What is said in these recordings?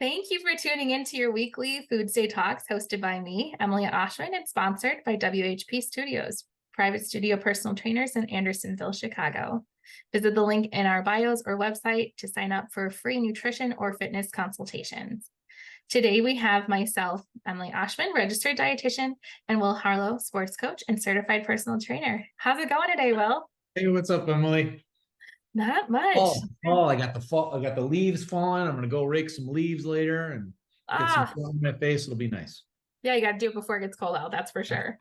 Thank you for tuning into your weekly FOODSDAY Talks hosted by me, Emily Oshman, and sponsored by WHP Studios, private studio personal trainers in Andersonville, Chicago. Visit the link in our bios or website to sign up for free nutrition or fitness consultations. Today we have myself, Emily Oshman, registered dietitian, and Will Harlow, sports coach and certified personal trainer. How's it going today, Will? Hey, what's up, Emily? Not much. Fall. I got the fall. I got the leaves falling. I'm gonna go rake some leaves later and get some Ah, sun in my face. It'll be nice. yeah, you got to do it before it gets cold out. That's for sure.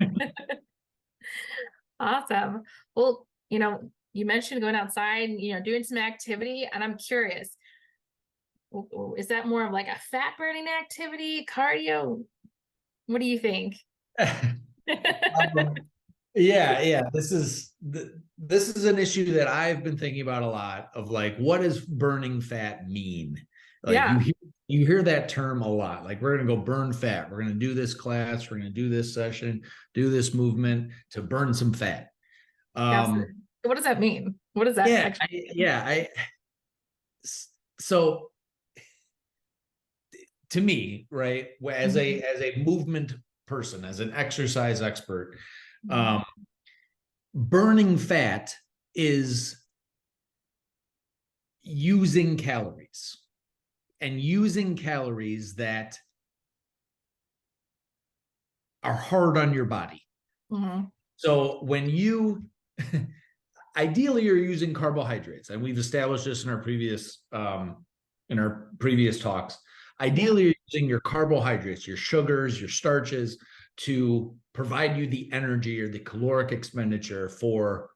Awesome. Well, you mentioned going outside and, doing some activity, and I'm curious, is that more of like a fat burning activity, cardio? What do you think? Yeah. This is an issue that I've been thinking about a lot of like, what does burning fat mean? Like Yeah, you hear that term a lot. Like we're gonna go burn fat. We're gonna do this class. We're gonna do this session, do this movement to burn some fat. absolutely. What does that mean? What does that Yeah, actually? so to me, right, as Mhm. a movement person, as an exercise expert, Mhm. um, burning fat is using calories and using calories that are hard on your body. Mhm. So when you ideally you're using carbohydrates, and we've established this in our previous talks. Yeah. Ideally, you're using your carbohydrates, your sugars, your starches to provide you the energy or the caloric expenditure for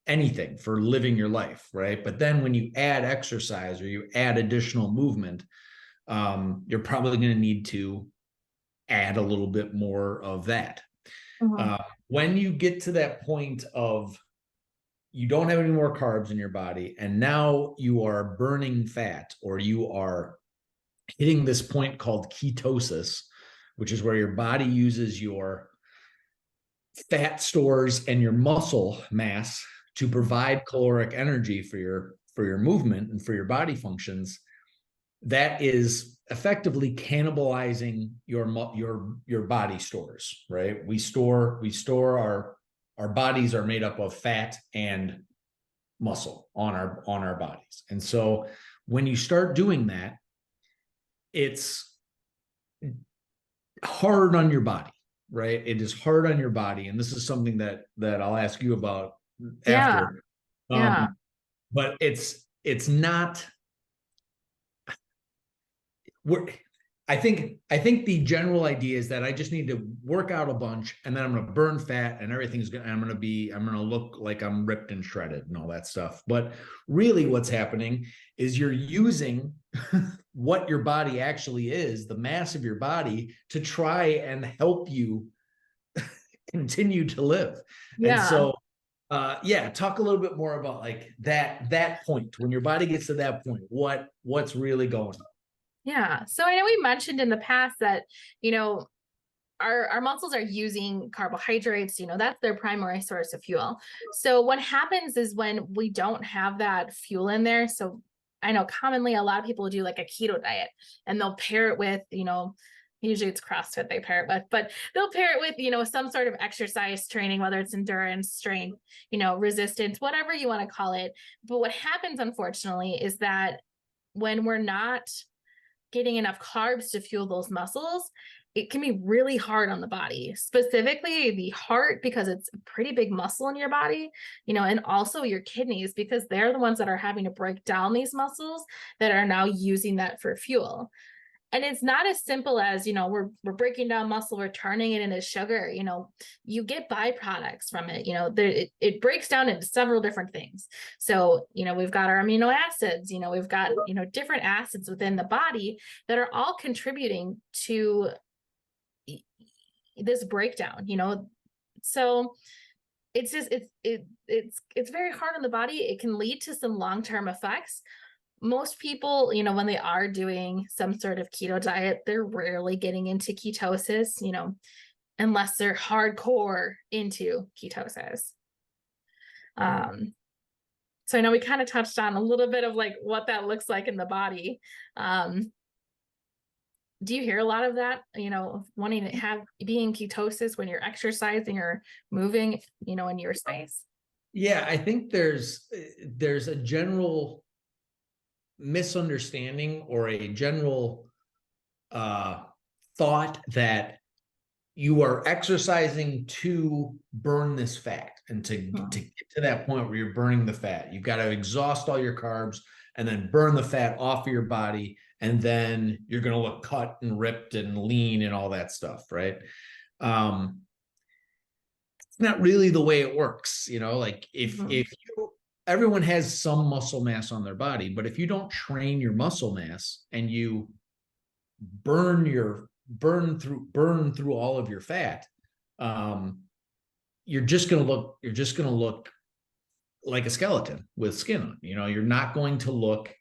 anything, for living your life, right? But then when you add exercise or you add additional movement, you're probably going to need to add a little bit more of that. Mhm. When you get to that point of you don't have any more carbs in your body, and now you are burning fat, or you are hitting this point called ketosis, which is where your body uses your fat stores and your muscle mass to provide caloric energy for your movement and for your body functions. That is effectively cannibalizing your body stores, right? We store our bodies are made up of fat and muscle on our bodies. And so when you start doing that, it's hard on your body, right? It is hard on your body. And this is something that I'll ask you about Yeah. after. Yeah. But it's not we're I think the general idea is that I just need to work out a bunch, and then I'm going to burn fat, and I'm going to look like I'm ripped and shredded and all that stuff. But really what's happening is you're using what your body actually is, the mass of your body, to try and help you continue to live. And Yeah. so yeah, talk a little bit more about like that point when your body gets to that point, what's really going on. Yeah. So I know we mentioned in the past that, you know, our muscles are using carbohydrates, that's their primary source of fuel. So what happens is when we don't have that fuel in there, so I know commonly a lot of people do like a keto diet and they'll pair it with, usually it's CrossFit they pair it with, but they'll pair it with, some sort of exercise training, whether it's endurance, strength, resistance, whatever you want to call it. But what happens, unfortunately, is that when we're not getting enough carbs to fuel those muscles, it can be really hard on the body, specifically the heart, because it's a pretty big muscle in your body, and also your kidneys, because they're the ones that are having to break down these muscles that are now using that for fuel. And it's not as simple as, we're breaking down muscle, we're turning it into sugar. You get byproducts from it. It breaks down into several different things. So, we've got our amino acids, we've got, different acids within the body that are all contributing to this breakdown. So it's just it's very hard on the body. It can lead to some long-term effects. Most people, when they are doing some sort of keto diet, they're rarely getting into ketosis, unless they're hardcore into ketosis. Um, so I know we kind of touched on a little bit of like what that looks like in the body. Um, do you hear a lot of that, wanting to have being ketosis when you're exercising or moving, in your space? Yeah, I think there's a general misunderstanding or a general thought that you are exercising to burn this fat and to get to that point where you're burning the fat. You've got to exhaust all your carbs and then burn the fat off of your body. And then you're going to look cut and ripped and lean and all that stuff, right? It's not really the way it works. Like if you, everyone has some muscle mass on their body, but if you don't train your muscle mass and you burn through all of your fat, you're just going to look like a skeleton with skin on. You're not going to look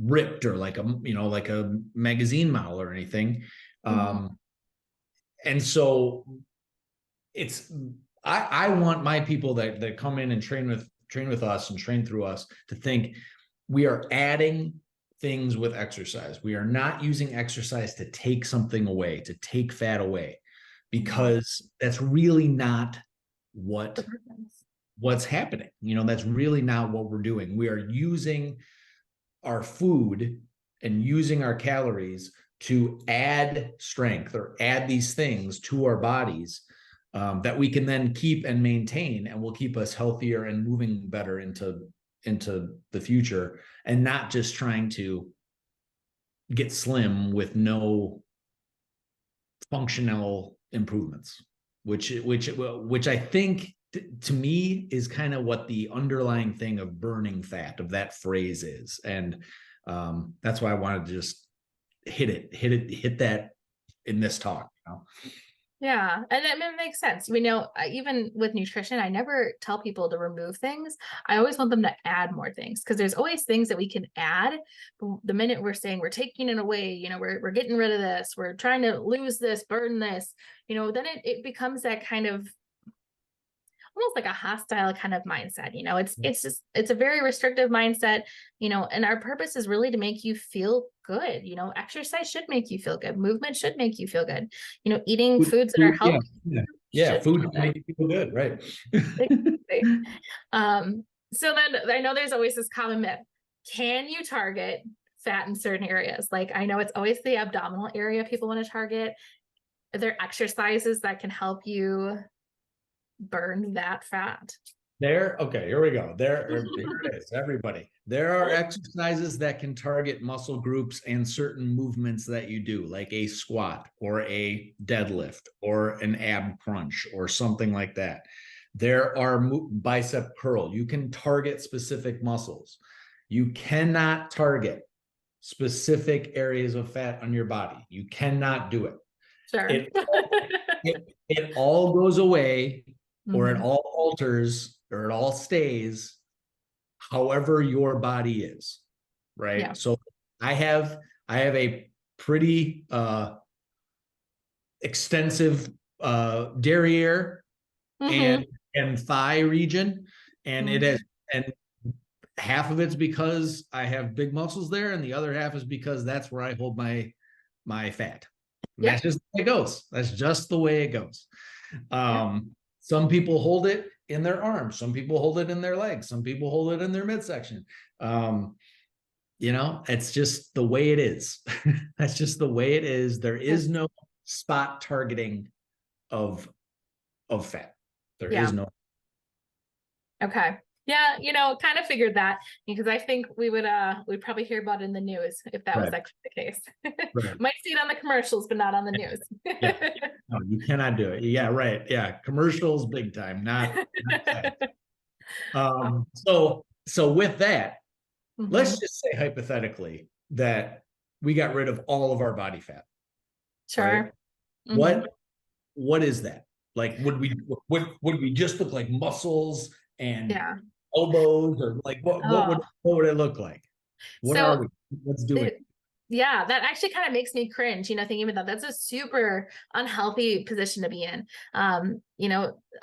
ripped or like a magazine model or anything. And so I want my people that come in and train with us and train through us to think we are adding things with exercise. We are not using exercise to take something away, to take fat away, because that's really not what's happening. That's really not what we're doing. We are using our food and using our calories to add strength or add these things to our bodies that we can then keep and maintain, and will keep us healthier and moving better into the future, and not just trying to get slim with no functional improvements, which I think to me is kind of what the underlying thing of burning fat, of that phrase is. And that's why I wanted to just hit that in this talk. Yeah, and it makes sense. Even with nutrition, I never tell people to remove things. I always want them to add more things, because there's always things that we can add. The minute we're saying we're taking it away, we're getting rid of this, we're trying to lose this, burn this, then it becomes that kind of almost like a hostile kind of mindset. It's a very restrictive mindset, and our purpose is really to make you feel good. Exercise should make you feel good. Movement should make you feel good. Eating foods that are healthy. Yeah. Food should make you feel good. Right. So then I know there's always this common myth. Can you target fat in certain areas? Like, I know it's always the abdominal area people want to target. Are there exercises that can help you burn that fat? Okay, here we go. Here it is, everybody. There are exercises that can target muscle groups and certain movements that you do, like a squat or a deadlift or an ab crunch or something like that. There are bicep curl. You can target specific muscles. You cannot target specific areas of fat on your body. You cannot do it. Sure. It all goes away, or it all alters, or it all stays however your body is, right? Yeah. So I have a pretty extensive derriere and thigh region, and it is, and half of it's because I have big muscles there, and the other half is because that's where I hold my fat. That's just the way it goes. That's just the way it goes. Some people hold it in their arms. Some people hold it in their legs. Some people hold it in their midsection. It's just the way it is. That's just the way it is. There is no spot targeting of fat. There is no. Okay. Yeah, kind of figured that, because I think we'd probably hear about it in the news if that was actually the case. Might see it on the commercials, but not on the news. No, you cannot do it. Yeah, right. Yeah, commercials, big time. Not so with that, let's just say hypothetically that we got rid of all of our body fat. Sure. Right? What is that? Like, would we just look like muscles and elbows, or like what would it look like? What are we? Let's do it. Yeah, that actually kind of makes me cringe, thinking about that. That's a super unhealthy position to be in.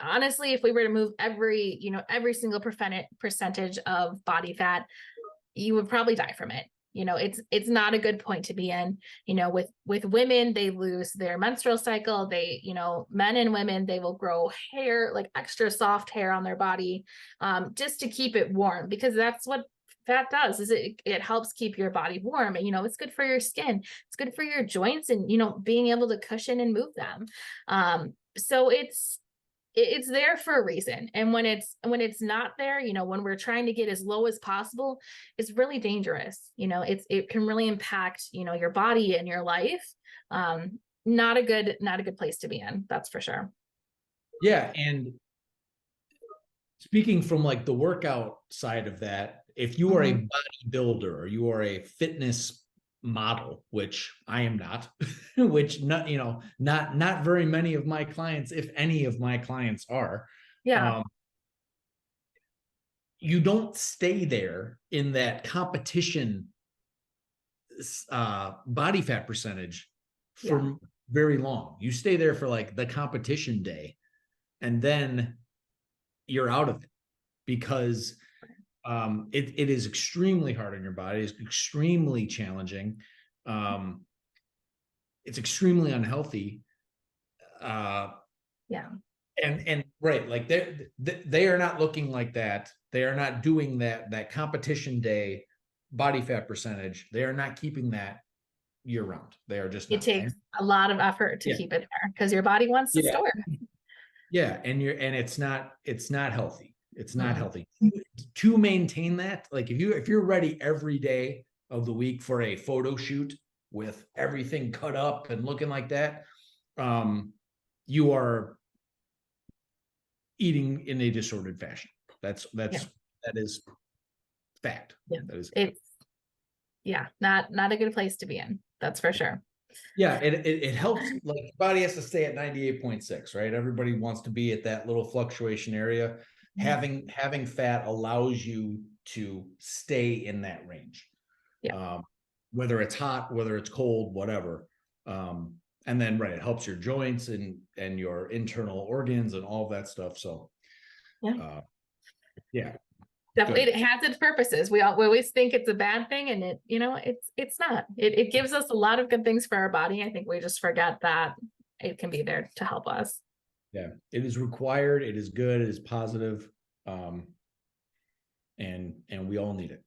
Honestly, if we were to move every single percentage of body fat, you would probably die from it. You know, it's not a good point to be in. You know, with women, they lose their menstrual cycle. They, you know, men and women, they will grow hair, like extra soft hair on their body, just to keep it warm, because that's what fat does, is it helps keep your body warm. And, you know, it's good for your skin, it's good for your joints, and, you know, being able to cushion and move them. So it's there for a reason. And when it's not there, you know, when we're trying to get as low as possible, it's really dangerous. You know, it can really impact, you know, your body and your life. Not a good place to be in, that's for sure. Yeah. And speaking from like the workout side of that, if you are a bodybuilder or you are a fitness model, which I am not, which not, you know, not very many of my clients, if any of my clients are, Yeah. you don't stay there in that competition body fat percentage for Yeah. very long. You stay there for like the competition day, and then you're out of it, because it is extremely hard on your body. It's extremely challenging. It's extremely unhealthy. Yeah. And right, like they are not looking like that. They are not doing that competition day body fat percentage. They are not keeping that year round. They are just It not. takes And a lot of effort to yeah, keep it there because your body wants to yeah, store it. yeah, and it's not healthy. It's not Mm. healthy to maintain that. Like if you're ready every day of the week for a photo shoot with everything cut up and looking like that, you are eating in a disordered fashion. Yeah. That is fact. Yeah. That is It's not a good place to be in. That's for sure. yeah. It helps. Like the body has to stay at 98.6, right? Everybody wants to be at that little fluctuation area. Mhm. Having fat allows you to stay in that range. Yeah. Whether it's hot, whether it's cold, whatever. And then right, it helps your joints and your internal organs and all that stuff. So Yeah. yeah, Definitely, good. it has its purposes. We always think it's a bad thing, and it, you know, it's not. It gives us a lot of good things for our body. I think we just forget that it can be there to help us. Yeah, it is required. It is good. It is positive. And we all need it.